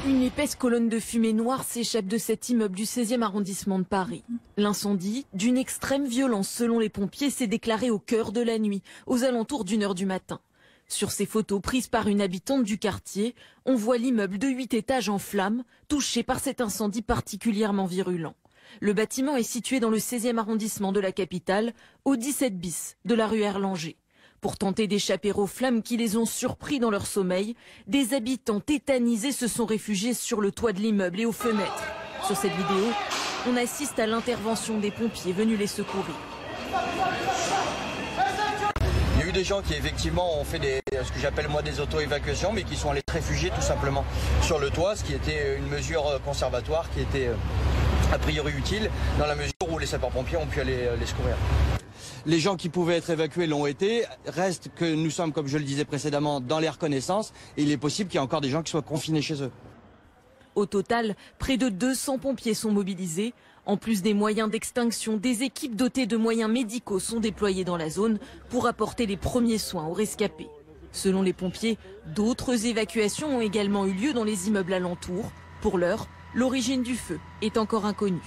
Une épaisse colonne de fumée noire s'échappe de cet immeuble du 16e arrondissement de Paris. L'incendie, d'une extrême violence selon les pompiers, s'est déclaré au cœur de la nuit, aux alentours d'1 h du matin. Sur ces photos prises par une habitante du quartier, on voit l'immeuble de 8 étages en flammes, touché par cet incendie particulièrement virulent. Le bâtiment est situé dans le 16e arrondissement de la capitale, au 17 bis de la rue Erlanger. Pour tenter d'échapper aux flammes qui les ont surpris dans leur sommeil, des habitants tétanisés se sont réfugiés sur le toit de l'immeuble et aux fenêtres. Sur cette vidéo, on assiste à l'intervention des pompiers venus les secourir. Il y a eu des gens qui effectivement ont fait ce que j'appelle moi des auto-évacuations, mais qui sont allés se réfugier tout simplement sur le toit, ce qui était une mesure conservatoire qui était a priori utile dans la mesure où les sapeurs-pompiers ont pu aller les secourir. Les gens qui pouvaient être évacués l'ont été. Reste que nous sommes, comme je le disais précédemment, dans les reconnaissances. Et il est possible qu'il y ait encore des gens qui soient confinés chez eux. Au total, près de 200 pompiers sont mobilisés. En plus des moyens d'extinction, des équipes dotées de moyens médicaux sont déployées dans la zone pour apporter les premiers soins aux rescapés. Selon les pompiers, d'autres évacuations ont également eu lieu dans les immeubles alentours. Pour l'heure, l'origine du feu est encore inconnue.